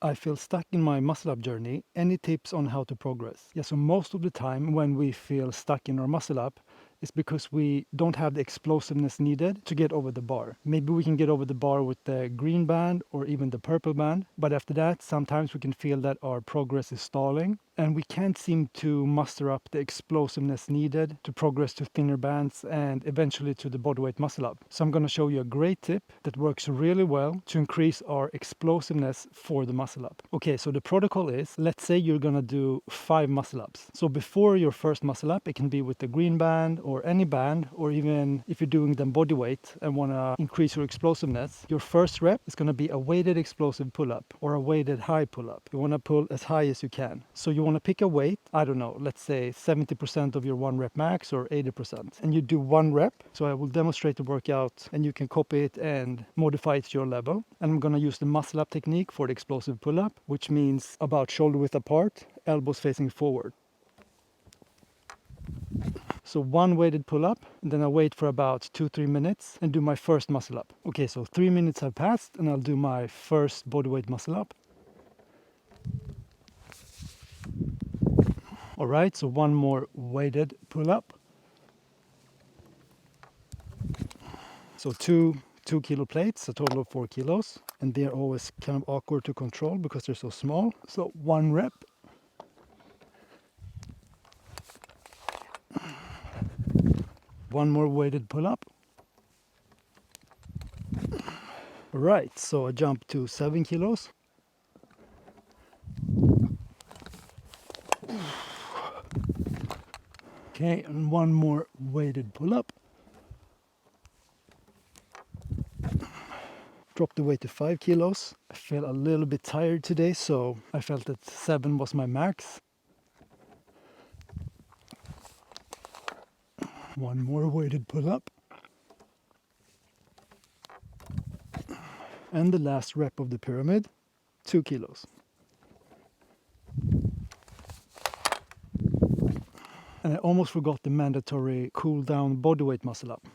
I feel stuck in my muscle up journey. Any tips on how to progress? Yeah, so most of the time when we feel stuck in our muscle up, it's because we don't have the explosiveness needed to get over the bar. Maybe we can get over the bar with the green band or even the purple band, but after that, sometimes we can feel that our progress is stalling and we can't seem to muster up the explosiveness needed to progress to thinner bands and eventually to the bodyweight muscle up. So I'm going to show you a great tip that works really well to increase our explosiveness for the muscle up. Okay, so the protocol is, let's say you're going to do 5 muscle ups. So before your first muscle up, it can be with the green band or any band, or even if you're doing them body weight and want to increase your explosiveness, your first rep is going to be a weighted explosive pull up or a weighted high pull up. You want to pull as high as you can. So you want to pick a weight, I don't know, let's say 70% of your 1 rep max or 80%, and you do 1 rep. So I will demonstrate the workout and you can copy it and modify it to your level. And I'm going to use the muscle up technique for the explosive pull up, which means about shoulder width apart, elbows facing forward. So 1 weighted pull up, and then I wait for about 2-3 minutes and do my first muscle up. Okay, so 3 minutes have passed and I'll do my first bodyweight muscle up. All right, so 1 more weighted pull up. So two 2-kilo plates, a total of 4 kilos, and they're always kind of awkward to control because they're so small. So 1 rep. One more weighted pull up. All right, so I jump to 7 kilos. Okay, and 1 more weighted pull up. Drop the weight to 5 kilos. I feel a little bit tired today, so I felt that 7 was my max. 1 more weighted pull up. And the last rep of the pyramid, 2 kilos. And I almost forgot the mandatory cool down bodyweight muscle up.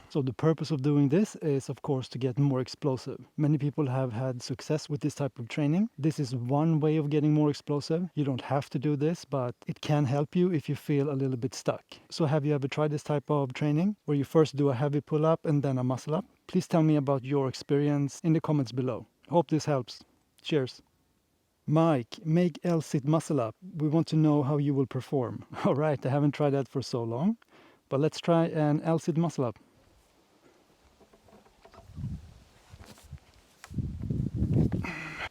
So the purpose of doing this is, of course, to get more explosive. Many people have had success with this type of training. This is one way of getting more explosive. You don't have to do this, but it can help you if you feel a little bit stuck. So have you ever tried this type of training where you first do a heavy pull-up and then a muscle up? Please tell me about your experience in the comments below. Hope this helps. Cheers. Mike, make L-sit muscle up. We want to know how you will perform. All right, I haven't tried that for so long, but let's try an L-sit muscle up.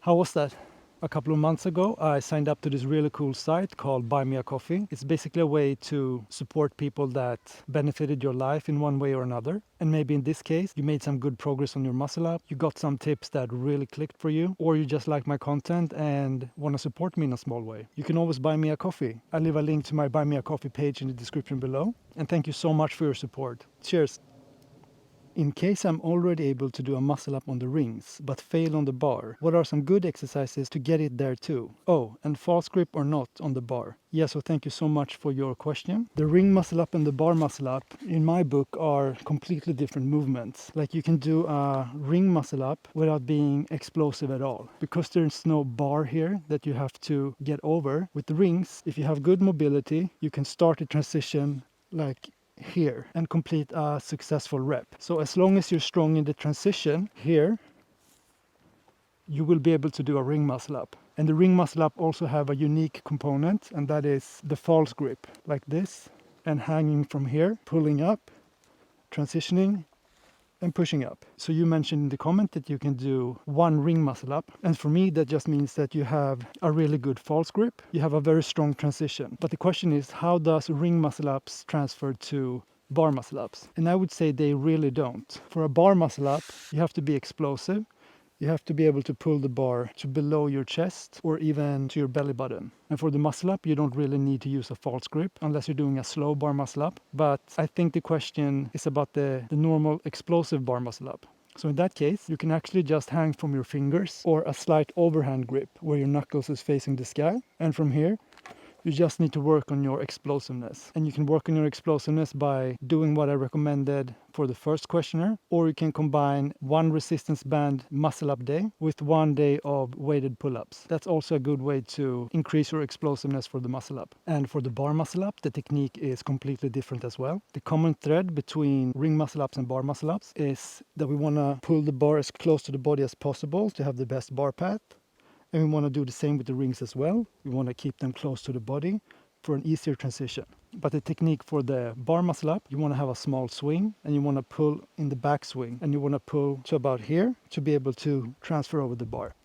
How was that? A couple of months ago, I signed up to this really cool site called Buy Me a Coffee. It's basically a way to support people that benefited your life in one way or another. And maybe in this case, you made some good progress on your muscle up. You got some tips that really clicked for you, or you just like my content and want to support me in a small way. You can always buy me a coffee. I leave a link to my Buy Me a Coffee page in the description below. And thank you so much for your support. Cheers. In case I'm already able to do a muscle up on the rings, but fail on the bar, what are some good exercises to get it there too? Oh, and false grip or not on the bar? Yeah, so thank you so much for your question. The ring muscle up and the bar muscle up, in my book, are completely different movements. Like you can do a ring muscle up without being explosive at all. Because there's no bar here that you have to get over. With the rings, if you have good mobility, you can start a transition like here and complete a successful rep. So as long as you're strong in the transition here, you will be able to do a ring muscle up. And the ring muscle up also have a unique component, and that is the false grip, like this, and hanging from here, pulling up, transitioning, and pushing up. So you mentioned in the comment that you can do 1 ring muscle up, and for me that just means that you have a really good false grip, you have a very strong transition. But the question is, how does ring muscle ups transfer to bar muscle ups? And I would say they really don't. For a bar muscle up, you have to be explosive. You have to be able to pull the bar to below your chest or even to your belly button. And for the muscle up, you don't really need to use a false grip unless you're doing a slow bar muscle up. But I think the question is about the normal explosive bar muscle up. So in that case, you can actually just hang from your fingers or a slight overhand grip where your knuckles is facing the sky. And from here, You just need to work on your explosiveness. And you can work on your explosiveness by doing what I recommended for the first questionnaire, or you can combine one resistance band muscle up day with 1 day of weighted pull-ups. That's also a good way to increase your explosiveness for the muscle up. And for the bar muscle up, the technique is completely different as well. The common thread between ring muscle ups and bar muscle ups is that we want to pull the bar as close to the body as possible to have the best bar path. And we want to do the same with the rings as well. We want to keep them close to the body for an easier transition. But the technique for the bar muscle up, you want to have a small swing and you want to pull in the back swing and you want to pull to about here to be able to transfer over the bar.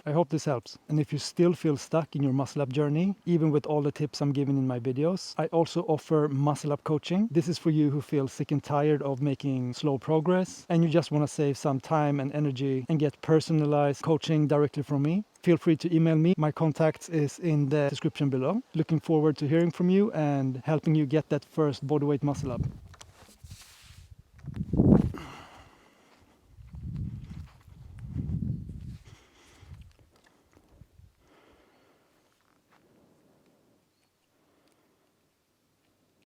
I hope this helps. And if you still feel stuck in your muscle up journey, even with all the tips I'm giving in my videos, I also offer muscle up coaching. This is for you who feel sick and tired of making slow progress and you just want to save some time and energy and get personalized coaching directly from me. Feel free to email me. My contacts is in the description below. Looking forward to hearing from you and helping you get that first bodyweight muscle up.